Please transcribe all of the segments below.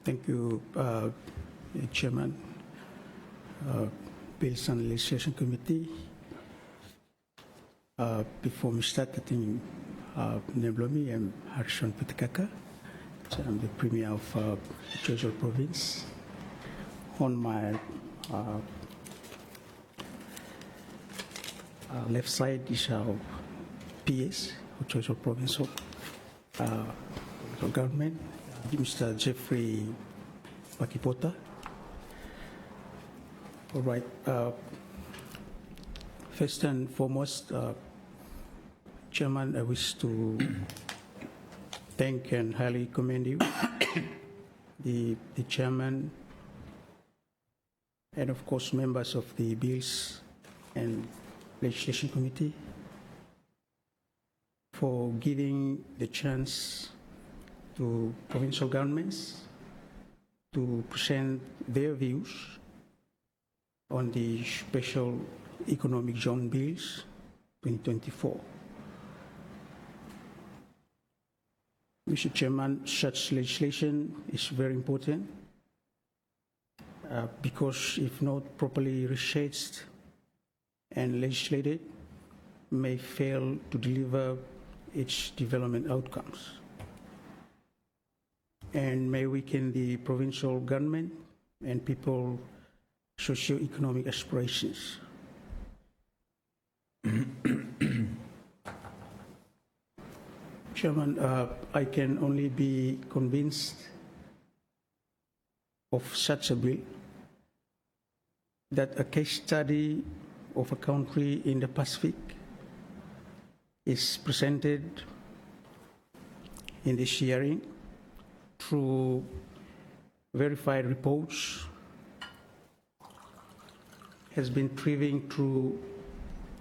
Thank you, Chairman, Bills and Legislation Committee. Before we start, I think, Neblomi, I'm Harrison Pitakaka. So I'm the Premier of Choiseul Province. On my left side is our PS, Choiseul Provincial government, Mr. Jeffrey Pakipota. All right. First and foremost, Chairman, I wish to thank and highly commend you, the Chairman, and of course members of the Bills and Legislation Committee for giving the chance to provincial governments to present their views on the Special Economic Zone Bills 2024. Mr. Chairman, such legislation is very important because if not properly researched and legislated, may fail to deliver its development outcomes and may weaken the provincial government and people's socio-economic aspirations. Chairman, I can only be convinced of such a bill that a case study of a country in the Pacific is presented in this hearing through verified reports, has been proving through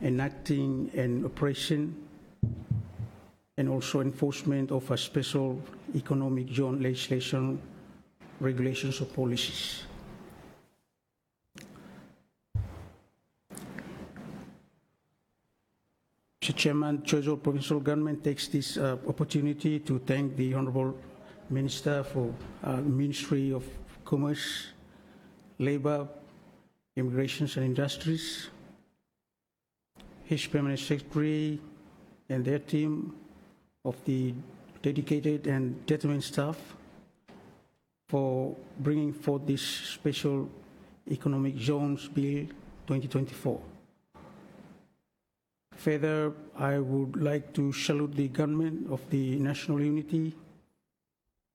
enacting an operation and also enforcement of a special economic zone legislation, regulations or policies. Mr. Chairman, Choiseul Provincial Government takes this opportunity to thank the Honourable Minister for Ministry of Commerce, Labour, Immigration and Industries, his Permanent Secretary and their team of the dedicated and determined staff for bringing forth this Special Economic Zones Bill 2024. Further, I would like to salute the government of the National Unity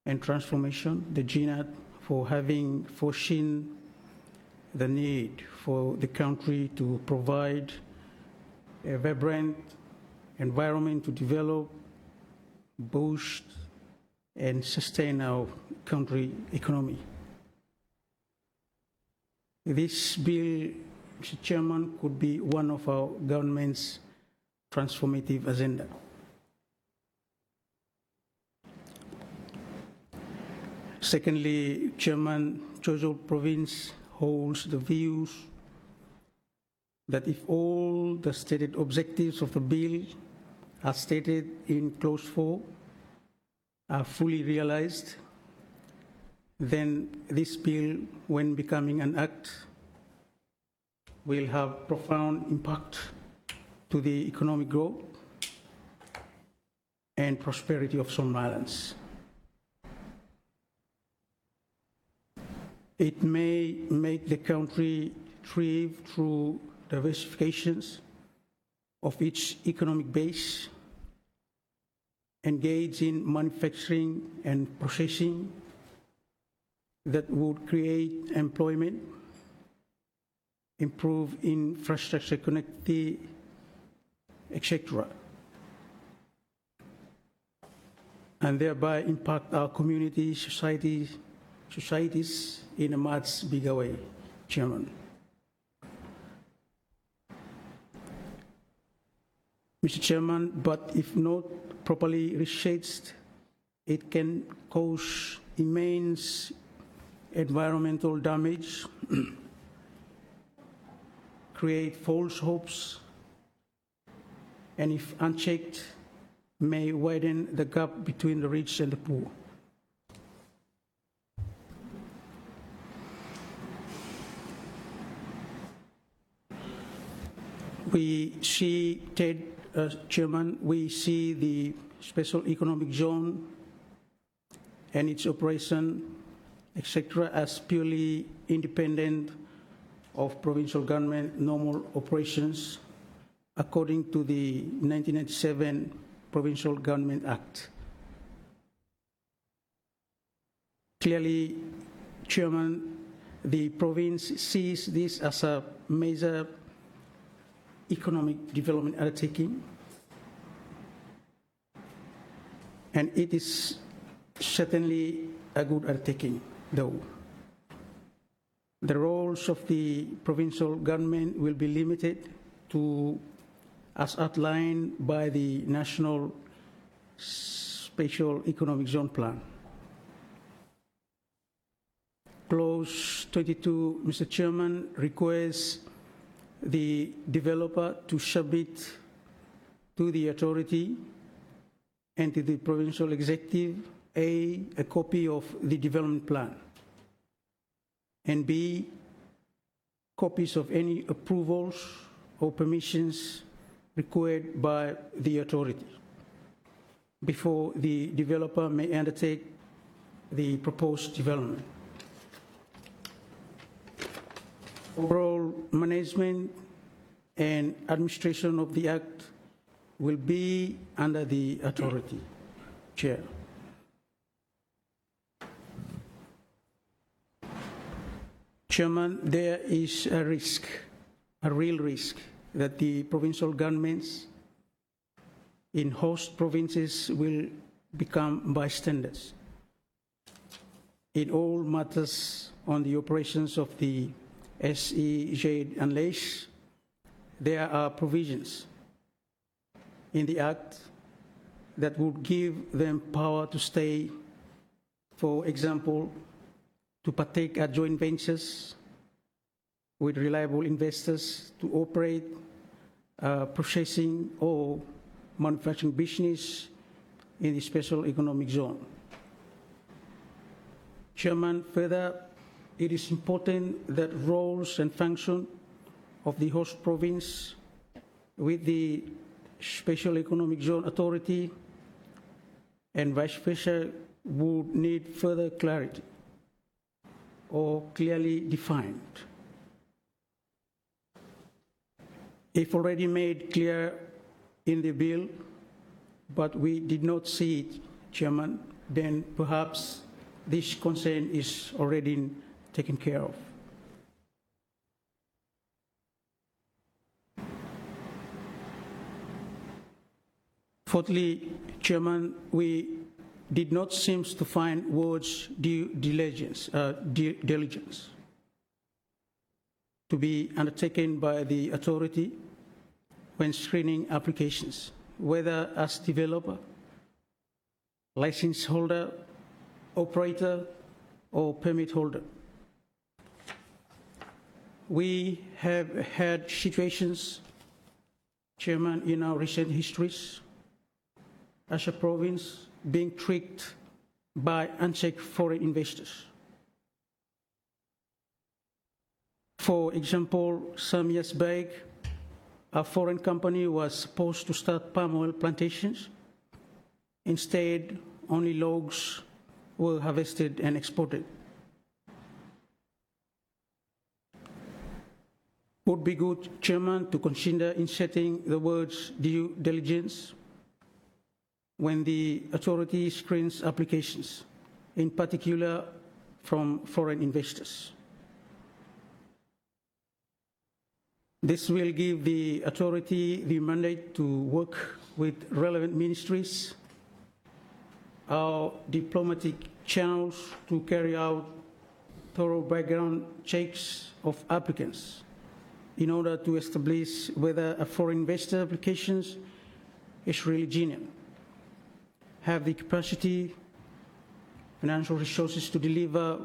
and Transformation, the GNAT, for having foreseen the need for the country to provide a vibrant environment to develop, boost, and sustain our country economy. This bill, Mr. Chairman, could be one of our government's transformative agenda. Secondly, Chairman, Choiseul Province holds the views that if all the stated objectives of the bill as stated in Clause 4 are fully realized, then this bill, when becoming an act, will have profound impact to the economic growth and prosperity of some islands. It may make the country thrive through diversifications of its economic base, engage in manufacturing and processing that would create employment, improve infrastructure connectivity, etc., and thereby impact our community, societies in a much bigger way, Chairman. Mr. Chairman, but if not properly researched, it can cause immense environmental damage, create false hopes, and if unchecked, may widen the gap between the rich and the poor. We see, Ted, Chairman, we see the special economic zone and its operation, etc., as purely independent of provincial government normal operations according to the 1997 Provincial Government Act. Clearly, Chairman, the province sees this as a major economic development undertaking, and it is certainly a good undertaking, though. The roles of the provincial government will be limited to, as outlined by the National Special Economic Zone Plan. Clause 22, Mr. Chairman, requires the developer to submit to the authority and to the provincial executive A, a copy of the development plan, and B, copies of any approvals or permissions required by the authority before the developer may undertake the proposed development. Overall management and administration of the Act will be under the authority. Chair. Chairman, there is a risk, a real risk, that the provincial governments in host provinces will become bystanders in all matters on the operations of the SEZ, unless there are provisions in the Act that would give them power to stay, for example, to partake at joint ventures with reliable investors to operate processing or manufacturing business in the special economic zone. Chairman, further, it is important that roles and function of the host province with the Special Economic Zone Authority and vice versa would need further clarity or clearly defined. If already made clear in the bill, but we did not see it, Chairman, then perhaps this concern is already taken care of. Fourthly, Chairman, we did not seem to find words due diligence to be undertaken by the authority when screening applications, whether as developer, license holder, operator, or permit holder. We have had situations, Chairman, in our recent histories as a province being tricked by unchecked foreign investors. For example, some years back, a foreign company was supposed to start palm oil plantations. Instead, only logs were harvested and exported. Would be good, Chairman, to consider inserting the words due diligence when the authority screens applications, in particular from foreign investors. This will give the authority the mandate to work with relevant ministries, our diplomatic channels to carry out thorough background checks of applicants in order to establish whether a foreign investor application is really genuine, have the capacity, financial resources to deliver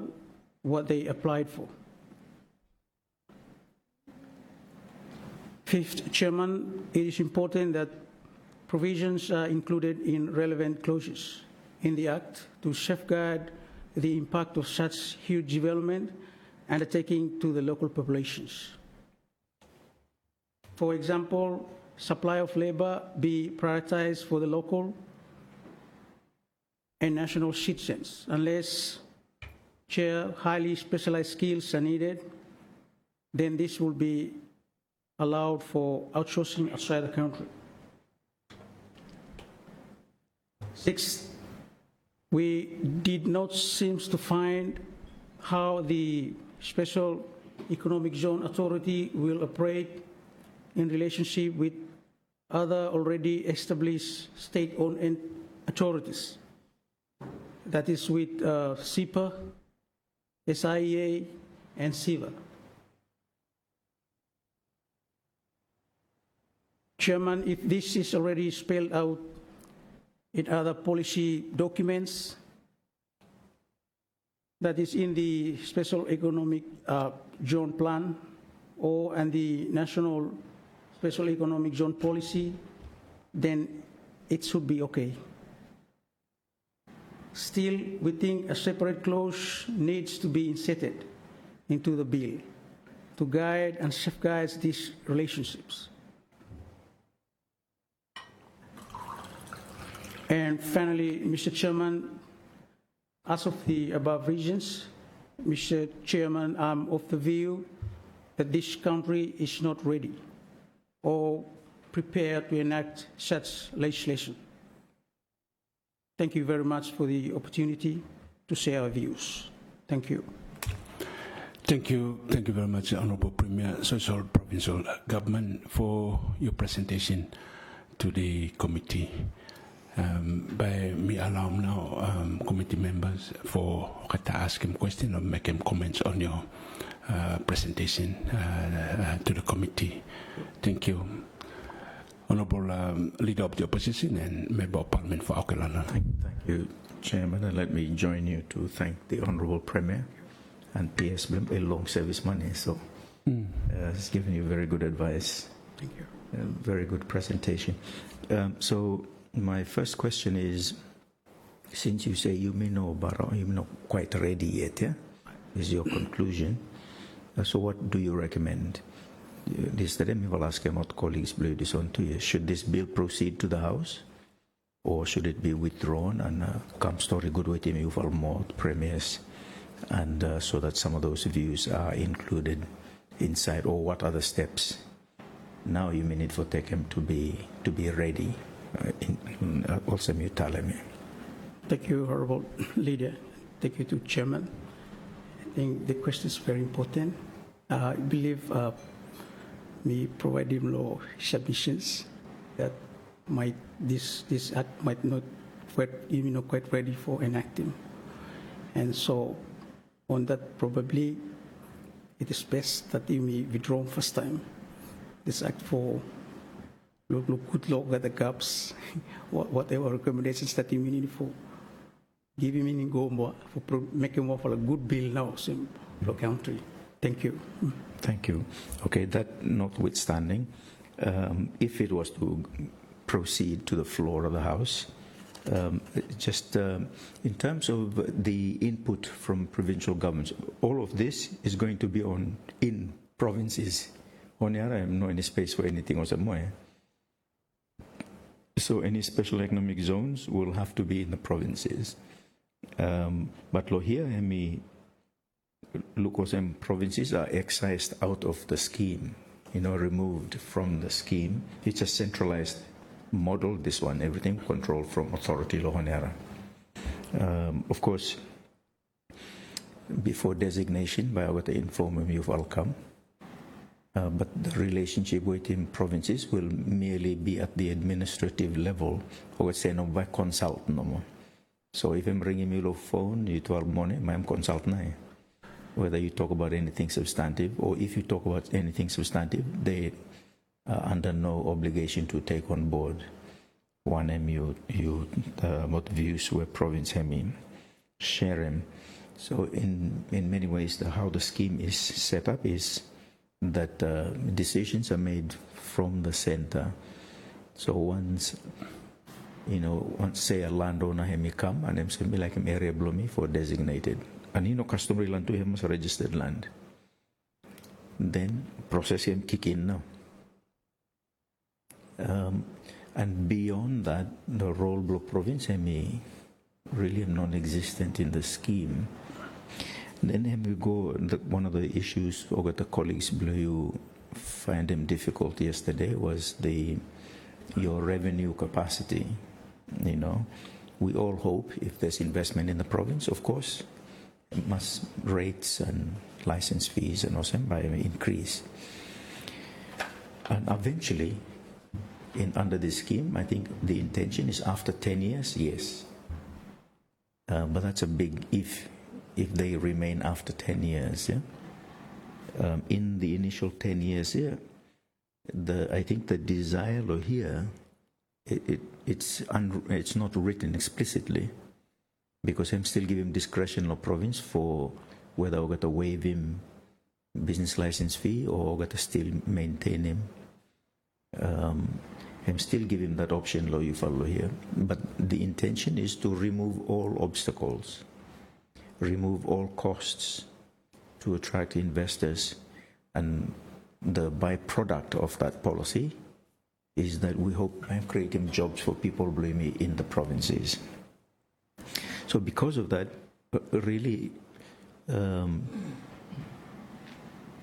what they applied for. Fifth, Chairman, it is important that provisions are included in relevant clauses in the Act to safeguard the impact of such huge development undertaking to the local populations. For example, supply of labor be prioritized for the local and national citizens. Unless, Chair, highly specialized skills are needed, then this will be allowed for outsourcing outside the country. 6, we did not seem to find how the Special Economic Zone Authority will operate in relationship with other already established state-owned authorities. That is with SIPA, SIEA, and SIVA. Chairman, if this is already spelled out in other policy documents, that is in the Special Economic Zone Plan or and the National Special Economic Zone Policy, then it should be okay. Still, we think a separate clause needs to be inserted into the bill to guide and safeguard these relationships. And finally, Mr. Chairman, as of the above reasons, Mr. Chairman, I'm of the view that this country is not ready or prepared to enact such legislation. Thank you very much for the opportunity to share our views. Thank you. Thank you very much, Honorable Premier, Choiseul Provincial Government, for your presentation to the committee. By me allow now committee members for to ask him questions or make him comments on your presentation to the committee. Thank you. Honorable Leader of the Opposition and Member of Parliament for Auckland. Thank you, Chairman, and let me join you to thank the Honorable Premier and PS Blim, a long service man, so he's given you very good advice. Thank you. Very good presentation. So my first question is, since you say you may know, but you're not quite ready yet, yeah? Is your conclusion. So what do you recommend? This time I will ask my colleagues blue this on to you. Should this bill proceed to the House, or should it be withdrawn and come story good with him for more premiers, and so that some of those views are included inside, or what other steps now you may need for Tekem to be ready? Also, you tell me. Thank you, Honorable Leader. Thank you to Chairman. I think the question is very important. I believe me providing law submissions that this act might not quite ready for enacting, and so on that probably it is best that you may withdraw first time this act for good look at the gaps, whatever recommendations that you need for giving meaning go more for making more for a good bill now in the country. Thank you. Thank you. Okay, that notwithstanding, if it was to proceed to the floor of the House, just in terms of the input from provincial governments, all of this is going to be in provinces. On I am not any space for anything or somewhere. So any special economic zones will have to be in the provinces. But here, look, some provinces are excised out of the scheme, removed from the scheme. It's a centralized model, this one, everything controlled from authority Lohonera. Of course, before designation, by what I inform you all come. But the relationship within provinces will merely be at the administrative level, or say no by consult no more. So if I'm ringing you on phone, you 12 money, I'm consult now. Whether you talk about anything substantive, or if you talk about anything substantive, they are under no obligation to take on board one what views where province share them. So in many ways, how the scheme is set up is that decisions are made from the center. So once say a landowner come and them say like an area blomy for designated, and customary land to him as registered land, then process him kick in now. And beyond that, the role of province really non-existent in the scheme. Then we go, one of the issues over the colleagues below you find them difficult yesterday was your revenue capacity. You know, we all hope if there's investment in the province, of course, must rates and license fees and also by increase. And eventually, under this scheme, I think the intention is after 10 years, yes. But that's a big if they remain after 10 years. Yeah? In the initial 10 years here, I think the desire here, it's not written explicitly, because I'm still giving discretion of province for whether I'm going to waive him business license fee or I'm going to still maintain him. I'm still giving that option, law you follow here. But the intention is to remove all obstacles, remove all costs to attract investors. And the byproduct of that policy is that we hope I'm creating jobs for people in the provinces. So because of that, really, on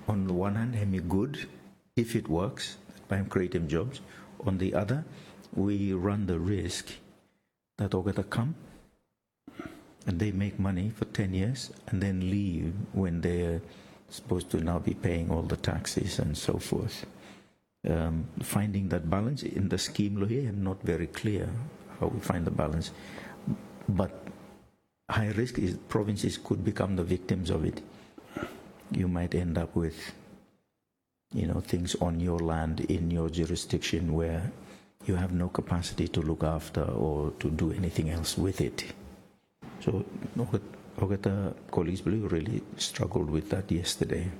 the one hand, I'm good if it works, I'm creating jobs. On the other, we run the risk that they're going to come and they make money for 10 years and then leave when they're supposed to now be paying all the taxes and so forth. Finding that balance in the scheme law here, I'm not very clear how we find the balance. But high risk is provinces could become the victims of it. You might end up with things on your land in your jurisdiction where you have no capacity to look after or to do anything else with it. So Ogata colleagues really struggled with that yesterday.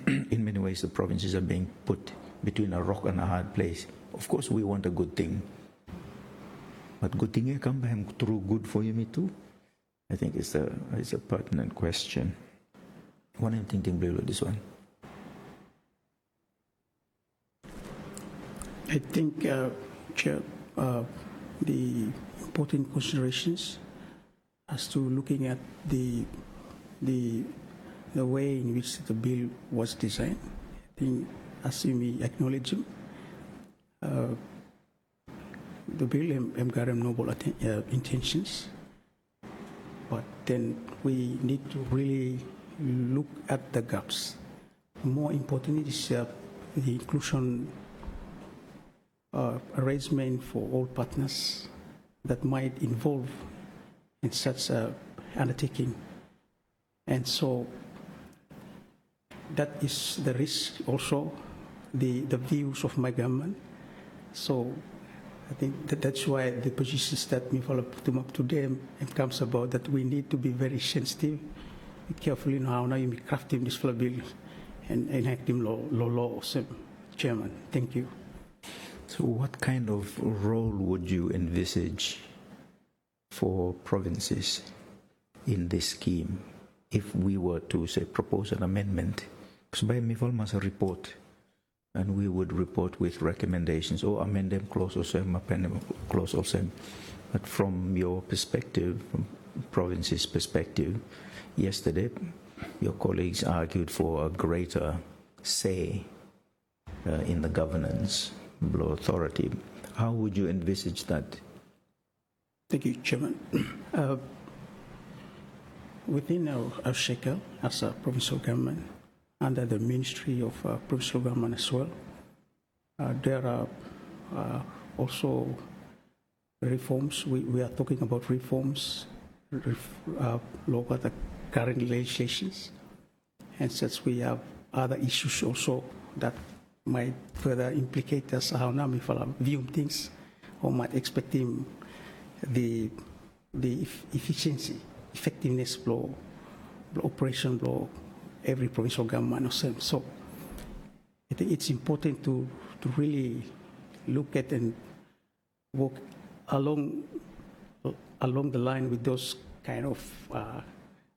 In many ways, the provinces are being put between a rock and a hard place. Of course, we want a good thing. But good thing come through good for you, me too? I think it's a pertinent question. What I'm thinking, Blue, this one. I think, Chair, the important considerations as to looking at the way in which the bill was designed. I think, as you may acknowledge, the bill got noble intentions, but then we need to really look at the gaps. More importantly is the inclusion arrangement for all partners that might involve in such undertaking. And so that is the risk also, the views of my government. So I think that's why the positions that me follow put them up to them it comes about that we need to be very sensitive, carefully in how now you be crafting this bill and enacting law, Chairman. Thank you. So what kind of role would you envisage for provinces in this scheme if we were to, say, propose an amendment? Because by MIFOL must report, and we would report with recommendations or amend them close or same, append them close or same. But from your perspective, from province's perspective, yesterday your colleagues argued for a greater say in the governance below authority. How would you envisage that? Thank you, Chairman. Within our SECL, as a provincial government, under the Ministry of Provincial Government as well, there are also reforms. We are talking about reforms, look at the current legislations, and such we have other issues also that might further implicate us how now we view things or might expect him the efficiency, effectiveness blow operation blow every provincial government or so. So I think it's important to really look at and work along the line with those kind of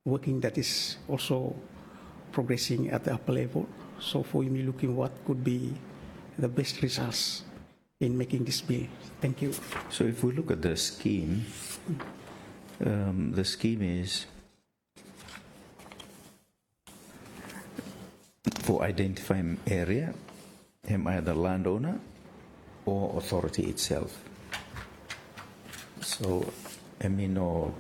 working that is also progressing at the upper level. So for me, looking what could be the best results in making this bill. Thank you. So if we look at the scheme is for identifying area, either landowner or authority itself. So, no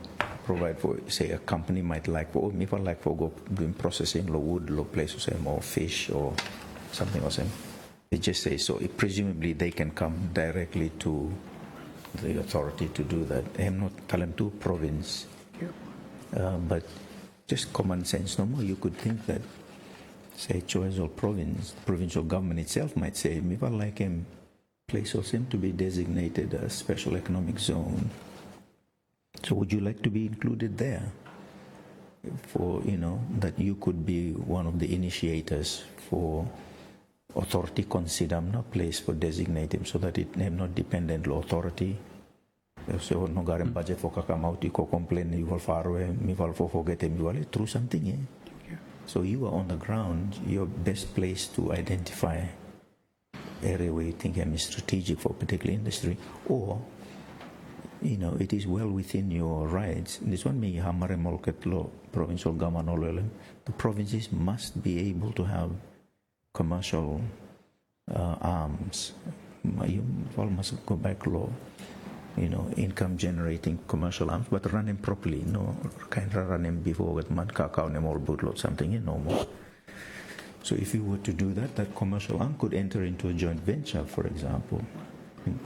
provide for, say, a company might like, if I like for go doing processing, wood, place or fish or something or something. They just say so. Presumably, they can come directly to the authority to do that. I'm not telling to province, but just common sense. No more. You could think that, say, Choiseul provincial government itself might say, if I like him, place or him to be designated a special economic zone. So would you like to be included there? For that you could be one of the initiators for authority consider no place for designate him so that it name not dependent law authority. So no garden budget for kakamauti ko complain you will far away me will forget him you will through something. So you are on the ground, you're best placed to identify area where you think is strategic for a particular industry, or it is well within your rights. This one may hammer market law, provincial government, the provinces must be able to have commercial arms. You must go back law, income generating commercial arms, but run them properly. No, kind of run them before with man cacao them all bootload something, no more. So if you were to do that, that commercial arm could enter into a joint venture, for example,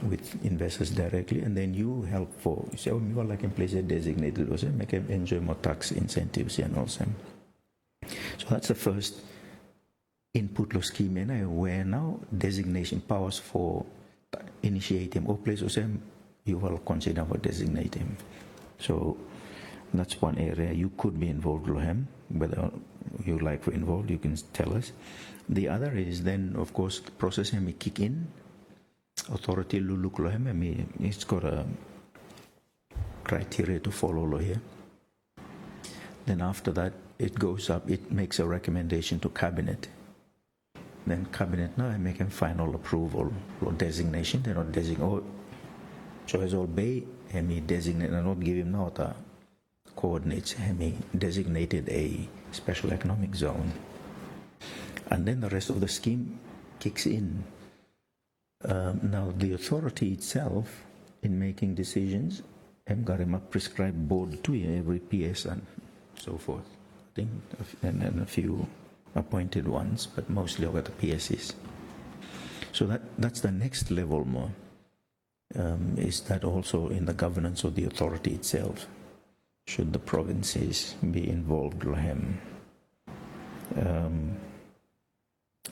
with investors directly, and then you help you say, you like in place a designated, or make them enjoy more tax incentives and also. So that's the first input law scheme, where now designation powers for initiating or place or same you will consider for designating. So that's one area you could be involved with him. Whether you like to involve, you can tell us. The other is then, of course, the process may kick in. Authority look lohem. It's got a criteria to follow here. Then after that, it goes up. It makes a recommendation to cabinet. Then cabinet now make a final approval or designation. They not designate. Choiseul Bay, he designate and not give him now the coordinates. He designated a special economic zone, and then the rest of the scheme kicks in. Now the authority itself, in making decisions, got a prescribed board to every PS and so forth. I think, and a few appointed ones, but mostly over the PSs. So that's the next level more. Is that also in the governance of the authority itself? Should the provinces be involved,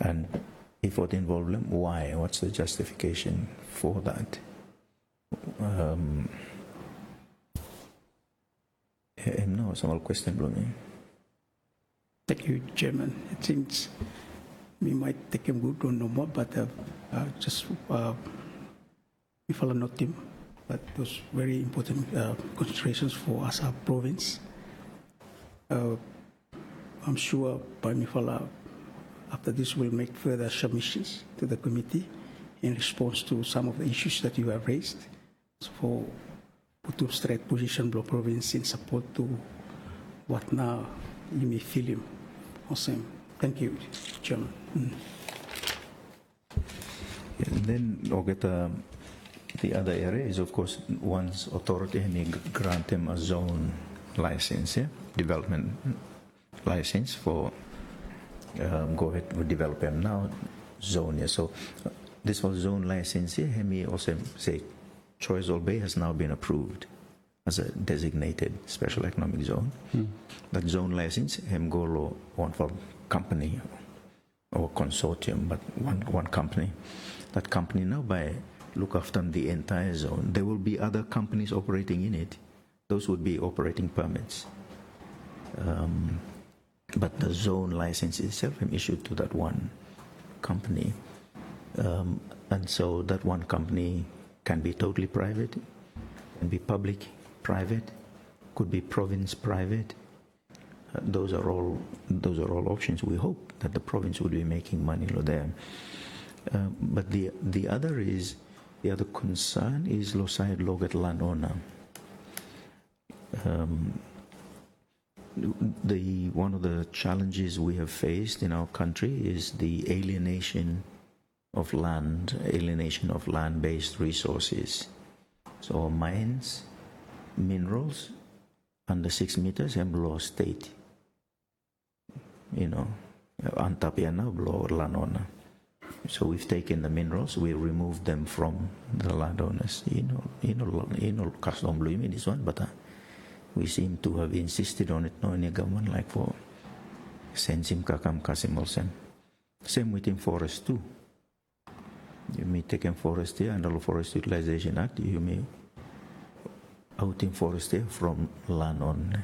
and if what involved them, why? What's the justification for that? No, some question, Blooming. Thank you, Chairman. It seems we might take him good or no more, but just we follow not him. But those very important considerations for us, our province. I'm sure Paimifala, after this, will make further submissions to the committee in response to some of the issues that you have raised. So for Putum Strait Position Block Province in support to what now you may feel him. Awesome. Thank you, Chairman. And then I'll get the other area is, of course, once authority may grant them a zone license, development license for go ahead and develop them now zone. So this was zone license here. He also say Choiseul Bay has now been approved as a designated special economic zone. That zone license him go one for company or consortium, but one company. That company now by look after the entire zone. There will be other companies operating in it. Those would be operating permits. But the zone license itself is issued to that one company. And so that one company can be totally private, can be public, private, could be province private. Those are all options. We hope that the province would be making money there. But the other concern is lo side logat landowner. One of the challenges we have faced in our country is the alienation of land-based resources. So mines, minerals, under 6 meters have law state. Antapiana law landowner. So we've taken the minerals, we removed them from the landowners. Custom blue in this one, but we seem to have insisted on it now in the government, like for Sensim Kakam Kasimolsen. Same within forest too. You may take in forest here under the Forest Utilization Act, you may out in forest here from land on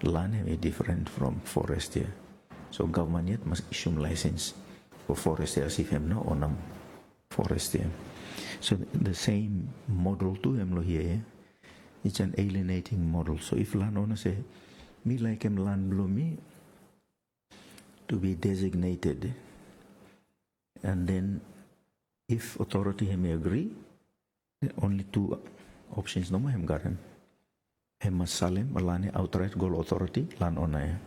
land may be different from forest here. So government yet must issue license for forest here, if I'm not on forest here. So the same model to them here. It's an alienating model. So if landowner say, me like him land below me to be designated, and then if authority may agree, only two options no more him got him. Him must sell him, alane outright goal authority, landowner.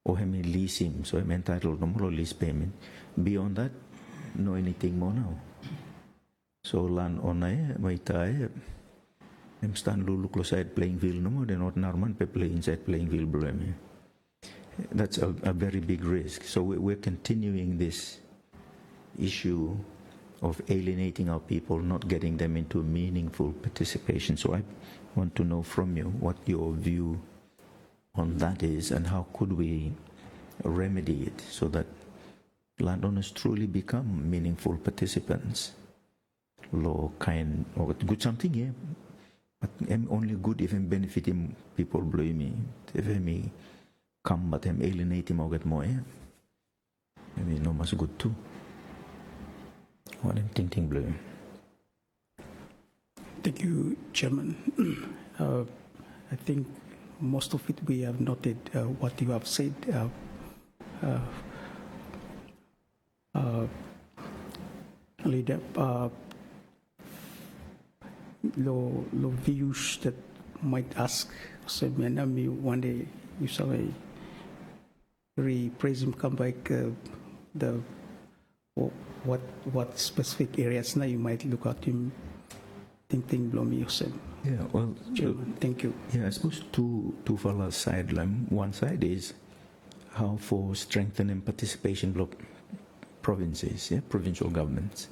Or him lease him, so him entitled no more lease payment. Beyond that, no anything more now. So landowner, maitay, them stand look side playing field no more, they're not normal people inside playing field below me. That's a very big risk. So we're continuing this issue of alienating our people, not getting them into meaningful participation. So I want to know from you what your view on that is, and how could we remedy it so that landowners truly become meaningful participants. Law kind or good something, yeah. But I'm only good if I'm benefiting people below me. If I'm come but I'm alienating or get more, yeah. Maybe no much good too. What I'm thinking below. Thank you, Chairman. I think most of it we have noted what you have said. Leader, lo views that might ask, so me one day you saw a praise him come back the what specific areas now you might look at him think blow me yourself. Yeah, well, Chairman, thank you. Yeah, I suppose two fellows side. One side is how for strengthening participation block provinces, yeah, provincial governments,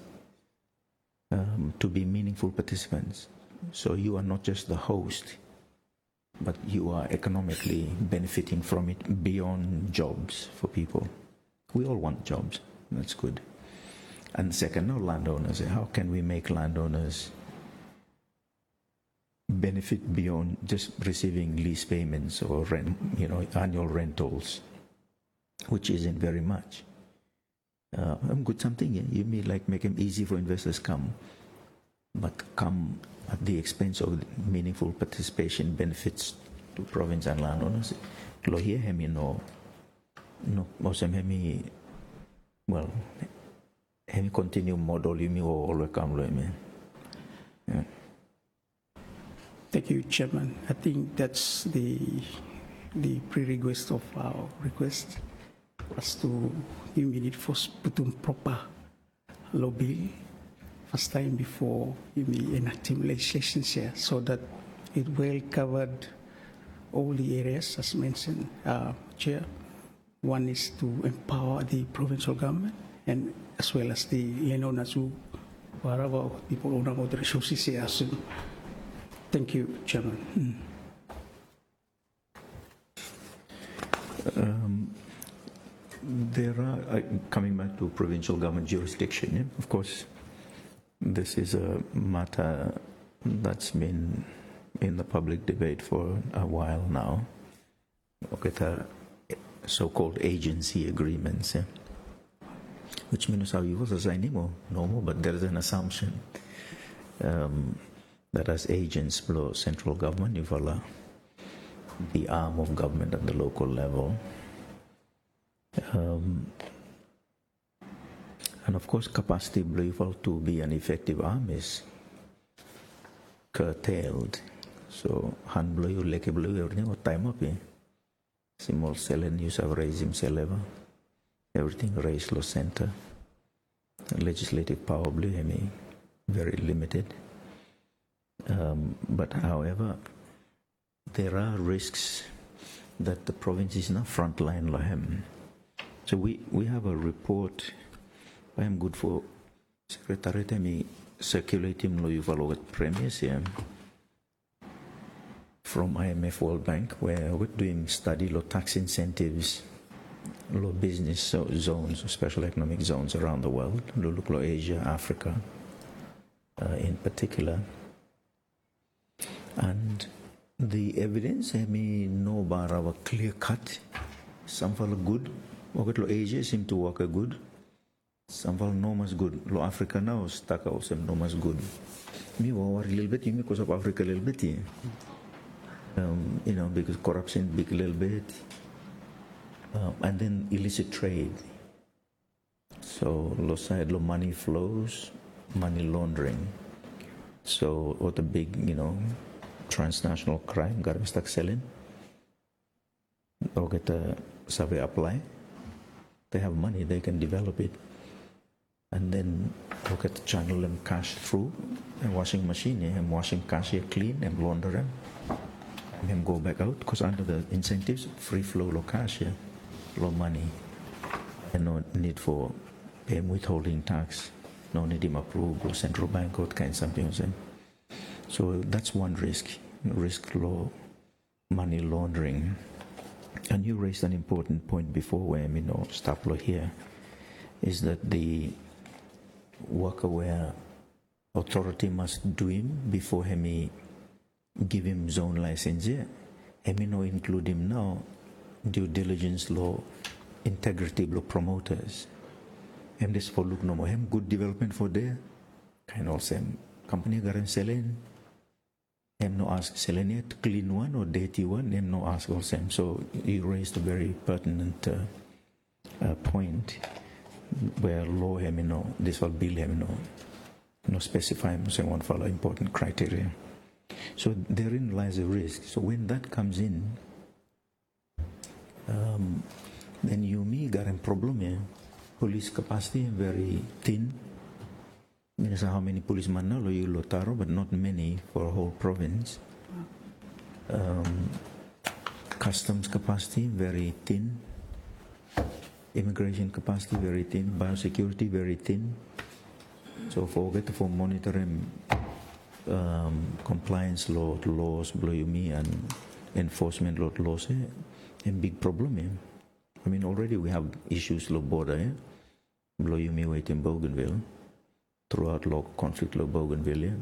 to be meaningful participants. So you are not just the host, but you are economically benefiting from it beyond jobs for people. We all want jobs. That's good. And second, now landowners. How can we make landowners benefit beyond just receiving lease payments or rent, annual rentals, which isn't very much. Good something, yeah? You mean like make them easy for investors come, but come at the expense of meaningful participation benefits to province and landowners. Lo here hemi no also hemi well hemi continue model you me or come lo me. Yeah. Thank you, Chairman. I think that's the prerequisite of our request as to you need first put on proper law bill first time before you may enacting legislation here, so that it will covered all the areas as mentioned, Chair. One is to empower the provincial government and as well as the landowners who wherever people own about the resources here. So, thank you, Chairman. There are, coming back to provincial government jurisdiction, yeah? Of course, this is a matter that's been in the public debate for a while now. With so-called agency agreements, yeah? Which means how you was anymore, no more, but there is an assumption that as agents below central government, you follow the arm of government at the local level. And of course, capacity to be an effective arm is curtailed. So, hand blue, leke blue, everything will time up. Simol selen, use of raise him seleva. Everything raised low center. Legislative power blue, very limited. But however, there are risks that the province is not frontline lahem. So we have a report. I am good for Secretary circulating lo yuval premiers here from IMF World Bank, where we're doing study lo tax incentives, lo business zones, special economic zones around the world, lo look lo Asia, Africa, in particular. And the evidence, no bar of a clear cut. Some fall good. What lo Asia seem to work a good. Some fall no mas good. Lo Africa now stuck out some no mas good. Me war a little bit, because of Africa a little bit. Because corruption big little bit. And then illicit trade. So lo side lo money flows, money laundering. So what a big, transnational crime, garbage tax selling. Or get a survey apply. They have money, they can develop it. And then look at channel them cash through a washing machine, and washing cash here clean and launder them. And then go back out, because under the incentives, free flow low cash here, low money. And no need for paying withholding tax, no need him approved or central bank or kind of something. So that's one risk low money laundering. And you raised an important point before where stop law here, is that the worker where authority must do him before he give him zone license here. No include him now due diligence law, integrity law promoters. This for look no more good development for there. Kind of same company garan selling. No ask selling yet clean one or dirty one. No ask all same. So you raised a very pertinent point where law this will bill no specify one follow important criteria. So therein lies a risk. So when that comes in, then you got a problem here. Police capacity very thin. How many policemen now you lotaro, but not many for a whole province. Customs capacity very thin. Immigration capacity very thin. Biosecurity very thin. So for monitoring compliance laws, and enforcement laws, a big problem. Already we have issues law border. Wait in Bougainville. Throughout law conflict law Bougainville.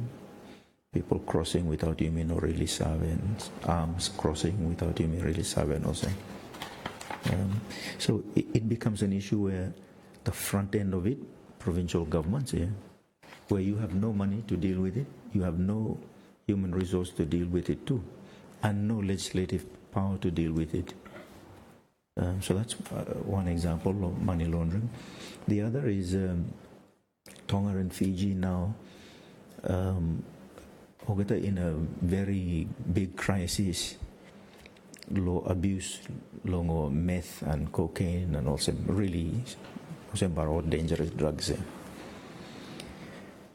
People crossing without no really saving, arms crossing without really saving also. So it becomes an issue where the front end of it, provincial governments where you have no money to deal with it, you have no human resource to deal with it too, and no legislative power to deal with it. So that's one example of money laundering. The other is Tonga and Fiji now in a very big crisis. Law abuse, low meth and cocaine, and also really dangerous drugs.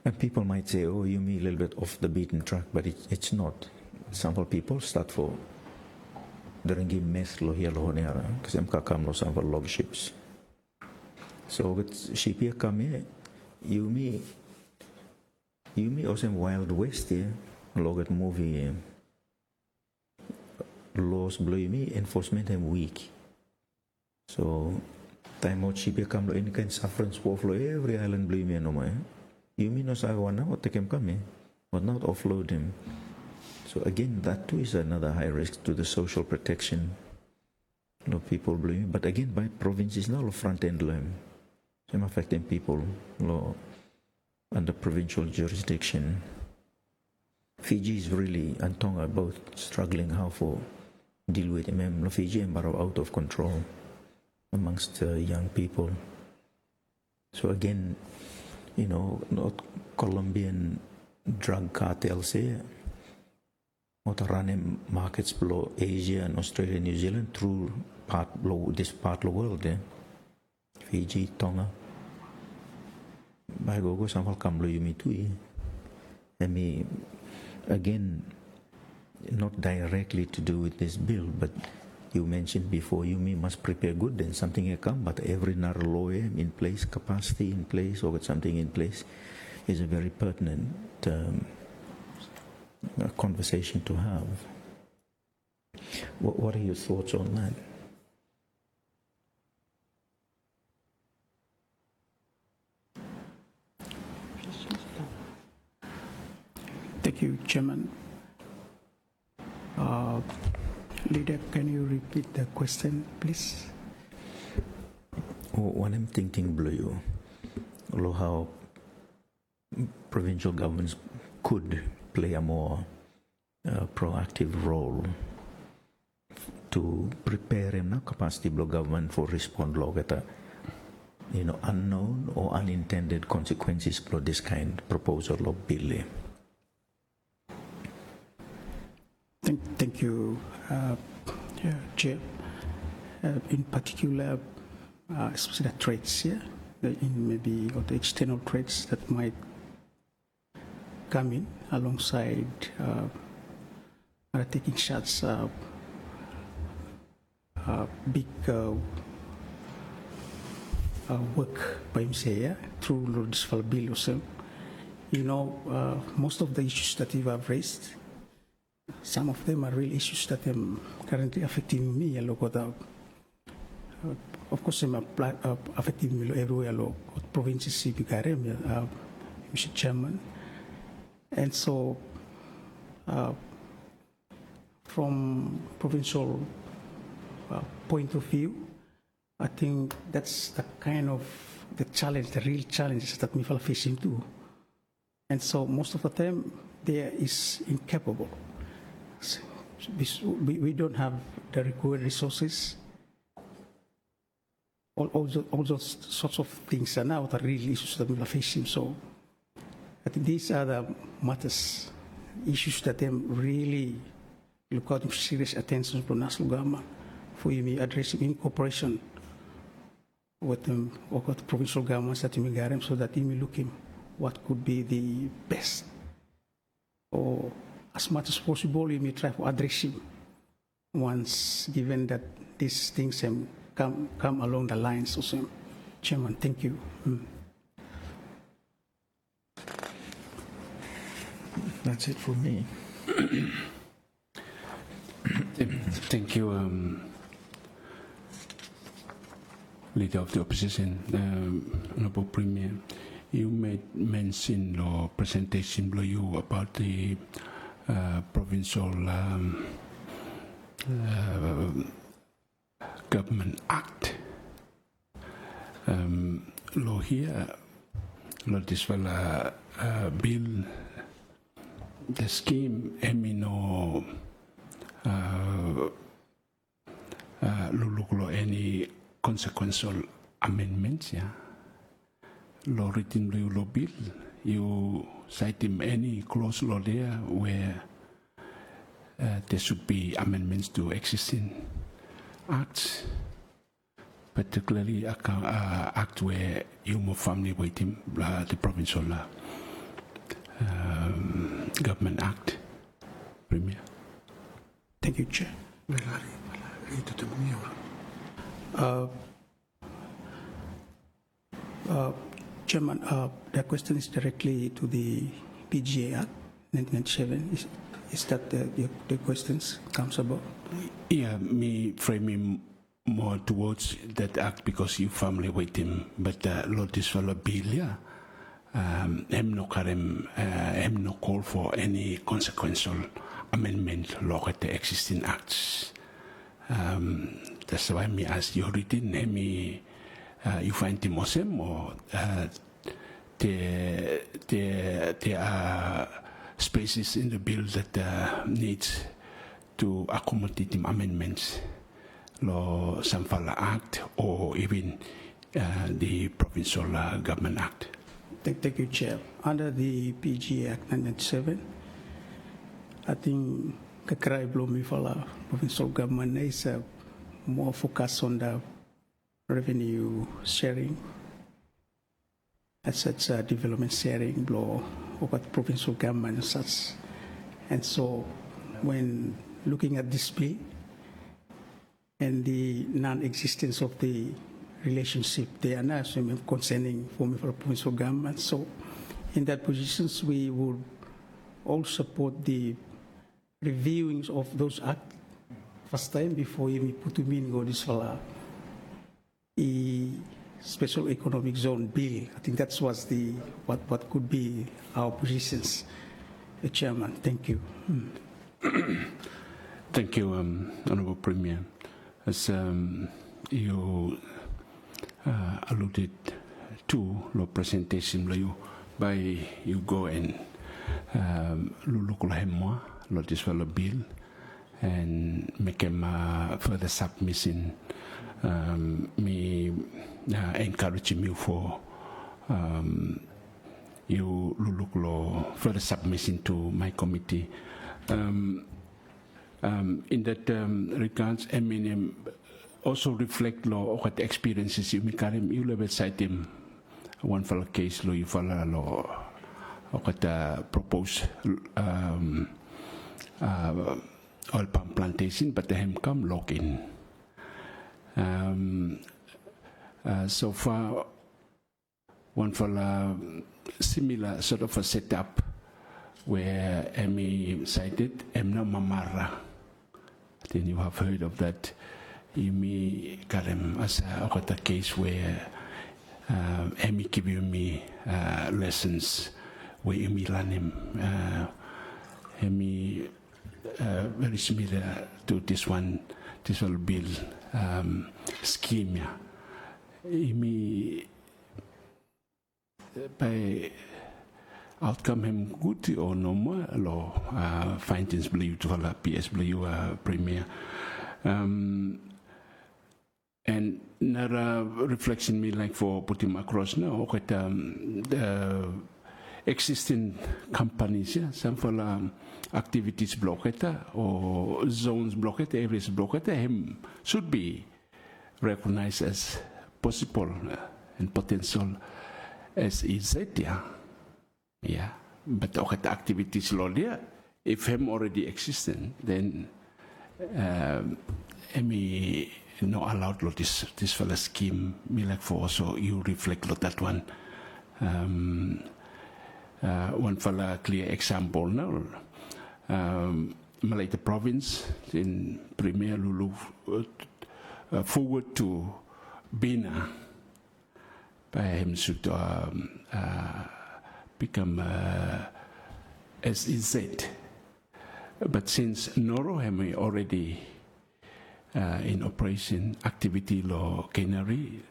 And people might say, oh, you mean a little bit off the beaten track, but it's not. Some people start for drinking meth here, because I'm kakam some log ships. So with ship here come here, you mean also Wild West here, log at movie. Laws blow me, enforcement am weak. So time out ship come any kind suffering flow every island blow me no more. You mean no say one now take him come but not offload him. So again that too is another high risk to the social protection of people blow me. But again by provinces now front end law. So I'm affecting people law under provincial jurisdiction. Fiji is really and Tonga both struggling how for deal with him. Fiji are out of control amongst young people. So again, you know, not Colombian drug cartels here, not running markets below Asia and Australia, New Zealand through this part of the world, Fiji, Tonga. By go sample kamlo yumi tui. I mean, again, not directly to do with this bill, but you mentioned before, you must prepare good, then something will come, but every narrow law in place, capacity in place, or something in place is a very pertinent conversation to have. What are your thoughts on that? Thank you, Chairman. Leader, can you repeat the question, please? What I'm thinking, Blue, how provincial governments could play a more proactive role to prepare enough capacity of government for respond at unknown or unintended consequences for this kind of proposal of bill. Thank you, Chair. In particular, especially the threats, in maybe or the external threats that might come in alongside taking shots, big work by himself through this bill also. You know, most of the issues that you have raised, some of them are real issues that are currently affecting me. Of course, I'm affecting me everywhere. Provinces, Mr. Chairman, and so from provincial point of view, I think that's the kind of the challenge, the real challenges that we are facing too. And so most of the time, there is incapable. We don't have the required resources. All those sorts of things are now the real issues that we are facing. So I think these are the matters, issues that them really look out with serious attention from national government for you addressing in cooperation with them or with the provincial governments that you may get them, so that you may look in what could be the best, or as much as possible you may try to address him once given that these things come along the lines of some. Chairman, thank you. That's it for me. Thank you, Leader of the Opposition. Honorable Premier, you made mention your presentation below you about the provincial government act. Law here, law this bill, the scheme, no any consequential amendments, law written law bill, you cite him any clause law there where there should be amendments to existing acts, particularly act where you move family with him, the provincial government act. Premier. Thank you, Chair. Chairman, the question is directly to the PGA Act 1997. Is that the questions comes about? Yeah, me framing more towards that act because you family with him, but Lord this fellow bill, him no call for any consequential amendment law at the existing acts. That's why me ask you written me you find him awesome or there are spaces in the bill that needs to accommodate him amendments law Samfala Act or even the Provincial Government Act. Thank you, Chair. Under the PG Act 1997, I think Kakrai Blomifala provincial government is more focused on the revenue sharing, as such development sharing law over the provincial government and such. And so when looking at this bill and the non-existence of the relationship, they are now concerning for me for provincial government. So in that positions, we would all support the reviewings of those acts first time before we put to mean go this fella a special economic zone bill. I think that's what's the what could be our positions. Chairman, thank you. Thank you, Honourable Premier. As you alluded to the presentation by you go and lulukul lo this fellow bill and make him further submission. Me encourage you for you look lo further submission to my committee. In that regards, I mean, also reflect lo what experiences you make you level cite him one fellow case lo you follow lo what proposed oil palm plantation, but the hem come lock in. So far, one for similar sort of a setup where Emi cited Emna Mamara. Then you have heard of that. Emi Karem as a case where Emi giving me lessons where Emi learn him. Emi very similar to this one bill scheme. Emi by outcome him good or no more law findings believe to the PSW Premier. And another reflection me like for putting across now the existing companies, yeah, some for activities blocked or zones blocked, areas blocked, him should be recognized as possible and potential SEZ, yeah. But the activities law there, if him already existing, then me not allowed lo this fella scheme me like for also you reflect lo that one. One fella clear example now. Malay the province in Premier Lulu forward to Bina by him should become SEZ. But since Noro have already in operation activity law canary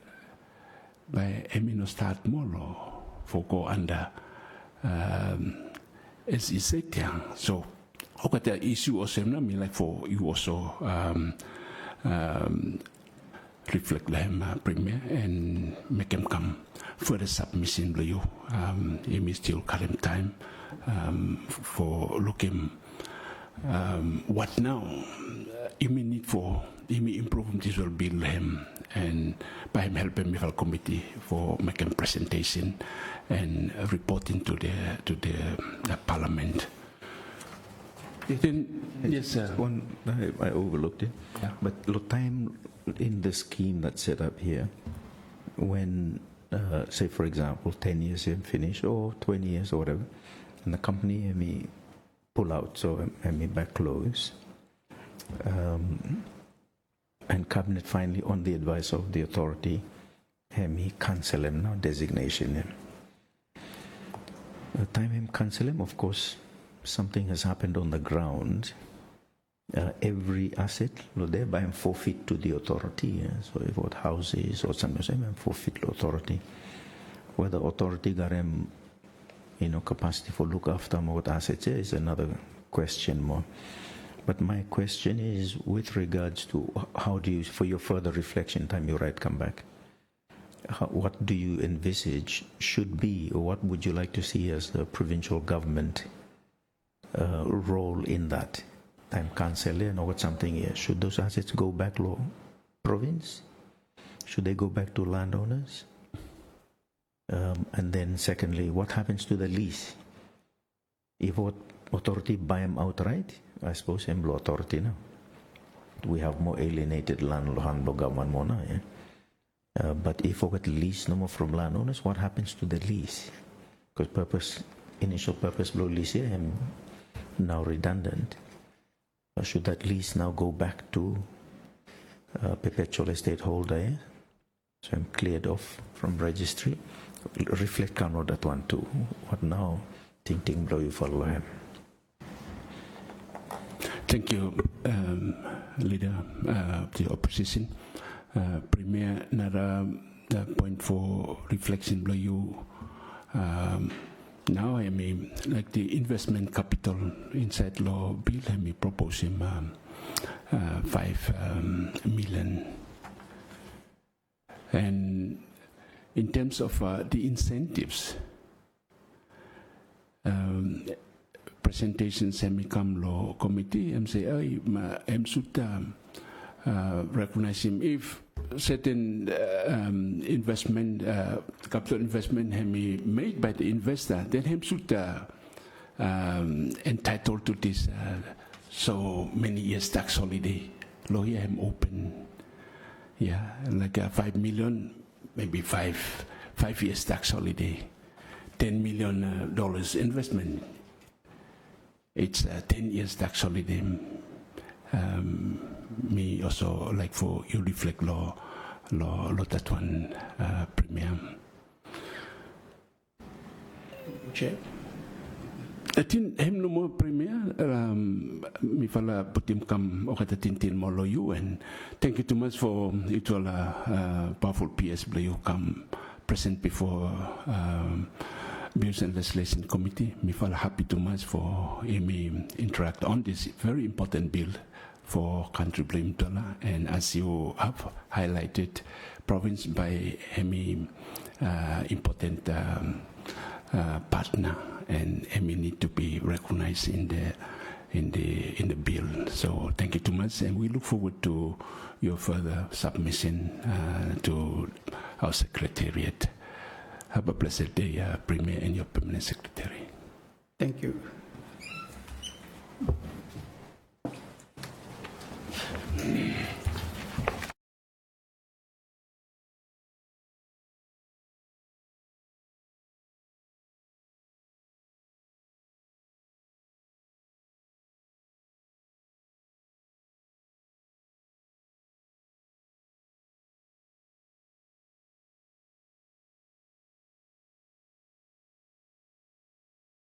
by Emino start more law for go under SEZ. So okay, the issue also me like for you also reflect them Premier and make them come further submission to you. You may still current time for looking what now you may need for you may improve this will build him and by him helping me for committee for making presentation and reporting to the Parliament. Yes, sir. One I overlooked it, Yeah. but the time in the scheme that's set up here, when say for example 10 years in finish or 20 years or whatever, and the company may pull out, so I may back close, and cabinet finally on the advice of the authority, may cancel him now designation him. The time him cancel him, of course, something has happened on the ground. Every asset, they buy him forfeit to the authority. Yeah? So if what houses or something, so forfeit to authority. Whether authority got him, capacity for look after what assets is another question more. But my question is with regards to how do you, for your further reflection time, you right come back. what do you envisage should be, or what would you like to see as the provincial government role in that? Time council, or what something here? Should those assets go back to province? Should they go back to landowners? And then secondly, what happens to the lease? If what authority buy them outright, I suppose Emblo authority now. We have more alienated land government more now, yeah? But if we get lease no more from landowners, what happens to the lease? Because initial purpose below lease here now redundant. Should that lease now go back to perpetual estate holder? Yeah? So I'm cleared off from registry. Reflect on that one too. What now? Ting blow you follow him. Thank you, Leader of the Opposition. Premier, another point for reflection below you. Now I mean, like the investment capital inside law bill, I may propose him 5 million. And in terms of the incentives, presentation semi-com law committee, say, should recognize him if certain investment, capital investment have been made by the investor, then him should entitled to this so many years tax holiday. Law here him open, yeah, like 5 million, maybe 5 years tax holiday, $10 million investment. It's 10 years tax holiday. Me also like for you reflect law that one, Premier. Chair. I think him no more Premier. Me fala putim kam okata tintin mo lo you, and thank you too much for it all powerful PS you come present before Bills and Legislation Committee. Me feel happy too much for me interact on this very important bill for country blame dollar, and as you have highlighted, province by Hemi important partner, and Hemi need to be recognized in the bill. So thank you too much, and we look forward to your further submission to our Secretariat. Have a blessed day, Premier and your Permanent Secretary. Thank you.